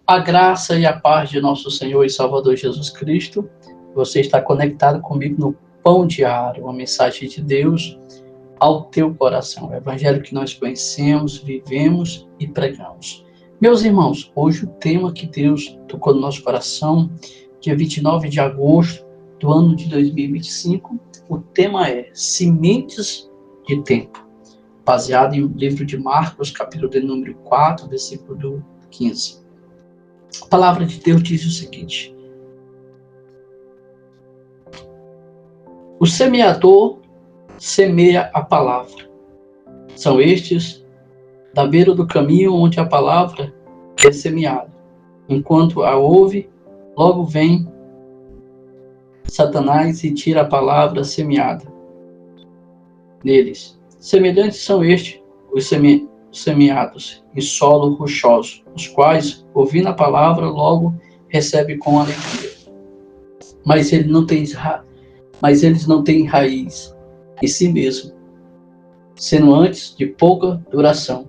A graça e a paz de nosso Senhor e Salvador Jesus Cristo. Você está conectado comigo no Pão Diário, uma mensagem de Deus ao teu coração. O evangelho que nós conhecemos, vivemos e pregamos. Meus irmãos, hoje o tema que Deus tocou no nosso coração, dia 29 de agosto do ano de 2025, o tema é Sementes de Tempo, baseado em livro de Marcos, capítulo de número 4, versículo 15. A palavra de Deus diz o seguinte: o semeador semeia a palavra. São estes da beira do caminho onde a palavra é semeada. Enquanto a ouve, logo vem Satanás e tira a palavra semeada neles. Semelhantes são estes os semeados em solo rochoso, os quais, ouvindo a palavra, logo recebem com alegria. Mas eles não têm raiz em si mesmo, sendo antes de pouca duração.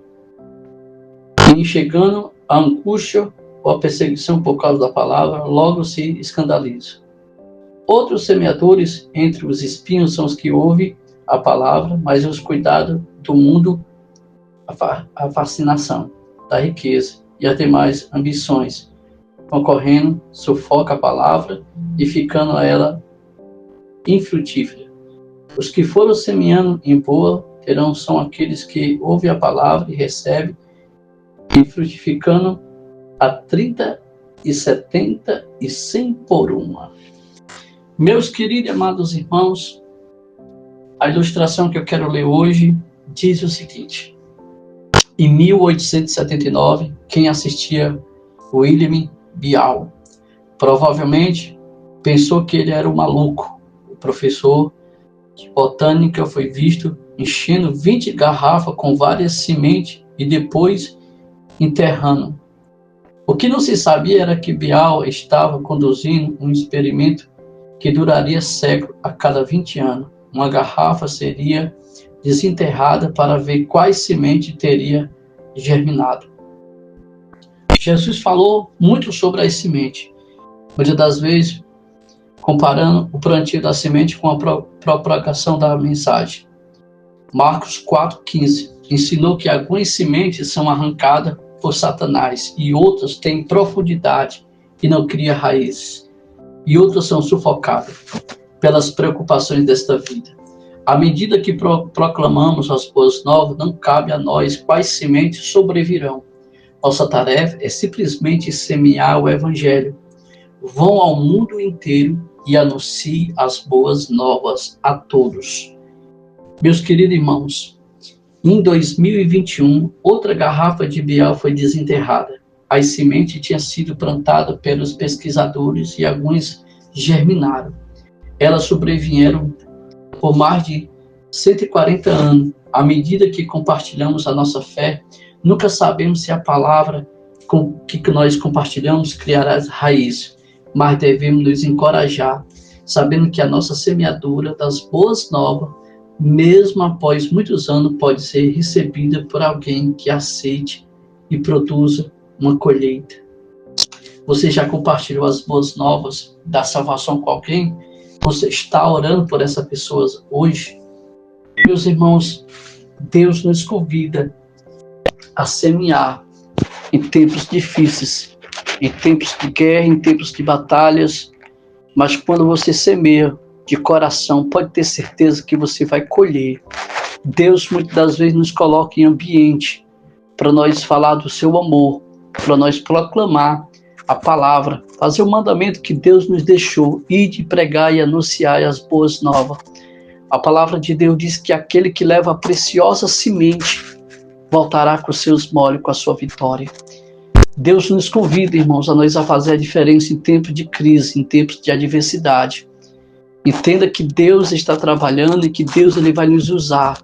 E chegando a angústia ou a perseguição por causa da palavra, logo se escandalizam. Outros semeadores entre os espinhos são os que ouvem a palavra, mas os cuidados do mundo, a fascinação da riqueza e as demais ambições, concorrendo, sufoca a palavra e ficando ela infrutífera. Os que foram semeando em boa terão são aqueles que ouvem a palavra e recebem, e frutificando a 30, e 70 e 100 por uma. Meus queridos e amados irmãos, a ilustração que eu quero ler hoje diz o seguinte: em 1879, quem assistia William Bial provavelmente pensou que ele era um maluco. O professor de botânica foi visto enchendo 20 garrafas com várias sementes e depois enterrando. O que não se sabia era que Bial estava conduzindo um experimento que duraria séculos. A cada 20 anos, uma garrafa seria desenterrada para ver quais sementes teria germinado. Jesus falou muito sobre as sementes, muitas das vezes comparando o plantio da semente com a propagação da mensagem. Marcos 4,15 ensinou que algumas sementes são arrancadas por Satanás e outras têm profundidade e não criam raízes, e outras são sufocadas pelas preocupações desta vida. À medida que proclamamos as boas novas, não cabe a nós quais sementes sobrevirão. Nossa tarefa é simplesmente semear o evangelho. Vão ao mundo inteiro e anuncie as boas novas a todos. Meus queridos irmãos, em 2021, outra garrafa de Bial foi desenterrada. As sementes tinham sido plantadas pelos pesquisadores e algumas germinaram. Elas sobreviveram por mais de 140 anos. À medida que compartilhamos a nossa fé, nunca sabemos se a palavra que nós compartilhamos criará raízes, mas devemos nos encorajar, sabendo que a nossa semeadura das boas novas, mesmo após muitos anos, pode ser recebida por alguém que aceite e produza uma colheita. Você já compartilhou as boas novas da salvação com alguém? Você está orando por essa pessoa hoje? Meus irmãos, Deus nos convida a semear em tempos difíceis, em tempos de guerra, em tempos de batalhas, mas quando você semeia de coração, pode ter certeza que você vai colher. Deus muitas das vezes nos coloca em ambiente para nós falar do seu amor, para nós proclamar a palavra, fazer o mandamento que Deus nos deixou, ir de pregar e anunciar as boas novas. A palavra de Deus diz que aquele que leva a preciosa semente voltará com os seus molhos, com a sua vitória. Deus nos convida, irmãos, a fazer a diferença em tempos de crise, em tempos de adversidade. Entenda que Deus está trabalhando e que Deus ele vai nos usar.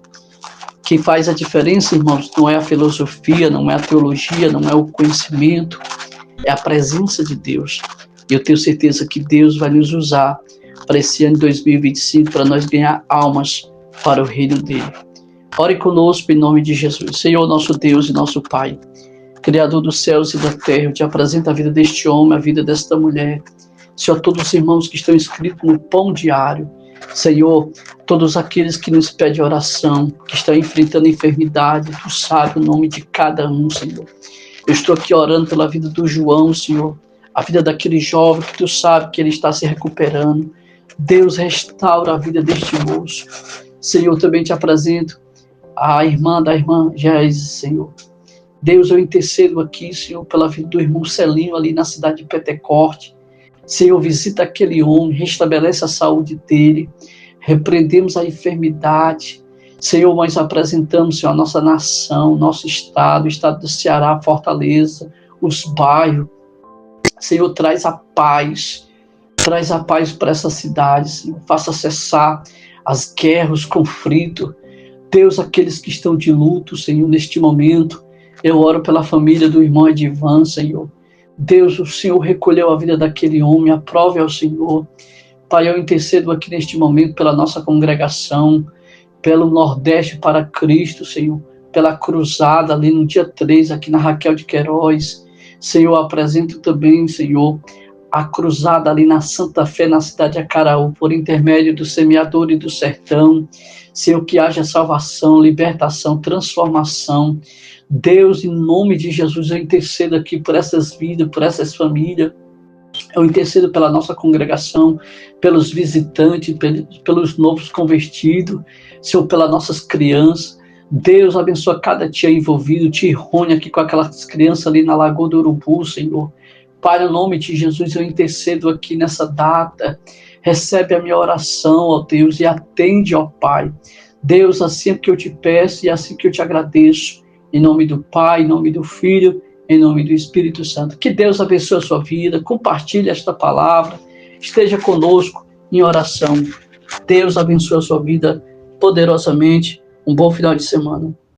Quem faz a diferença, irmãos, não é a filosofia, não é a teologia, não é o conhecimento, é a presença de Deus. E eu tenho certeza que Deus vai nos usar para esse ano de 2025, para nós ganhar almas para o reino dele. Ore conosco em nome de Jesus. Senhor, nosso Deus e nosso Pai, Criador dos céus e da terra, eu te apresento a vida deste homem, a vida desta mulher. Senhor, todos os irmãos que estão inscritos no pão diário. Senhor, todos aqueles que nos pedem oração, que estão enfrentando enfermidade, tu sabe o nome de cada um, Senhor. Eu estou aqui orando pela vida do João, Senhor, a vida daquele jovem que tu sabe que ele está se recuperando. Deus, restaura a vida deste moço. Senhor, também te apresento a irmã Geise, Senhor. Deus, eu intercedo aqui, Senhor, pela vida do irmão Celinho ali na cidade de Petecorte. Senhor, visita aquele homem, restabelece a saúde dele, repreendemos a enfermidade. Senhor, nós apresentamos, Senhor, a nossa nação, nosso estado, o estado do Ceará, Fortaleza, os bairros. Senhor, traz a paz para essa cidade, Senhor. Faça cessar as guerras, os conflitos. Deus, aqueles que estão de luto, Senhor, neste momento, eu oro pela família do irmão Edivan, Senhor. Deus, o Senhor recolheu a vida daquele homem, aprove ao Senhor. Pai, eu intercedo aqui neste momento pela nossa congregação, pelo Nordeste para Cristo, Senhor, pela cruzada ali no dia 3, aqui na Raquel de Queiroz. Senhor, apresento também, Senhor, a cruzada ali na Santa Fé, na cidade de Acaraú, por intermédio do semeador e do sertão. Senhor, que haja salvação, libertação, transformação. Deus, em nome de Jesus, eu intercedo aqui por essas vidas, por essas famílias. Eu intercedo pela nossa congregação, pelos visitantes, pelos novos convertidos, Senhor, pelas nossas crianças. Deus, abençoa cada tia envolvido, tia Rony aqui com aquelas crianças ali na Lagoa do Urubu, Senhor. Pai, no nome de Jesus, eu intercedo aqui nessa data. Recebe a minha oração, ó Deus, e atende, ó Pai. Deus, assim que eu te peço e assim que eu te agradeço. Em nome do Pai, em nome do Filho, em nome do Espírito Santo. Que Deus abençoe a sua vida, compartilhe esta palavra, esteja conosco em oração. Deus abençoe a sua vida poderosamente. Um bom final de semana.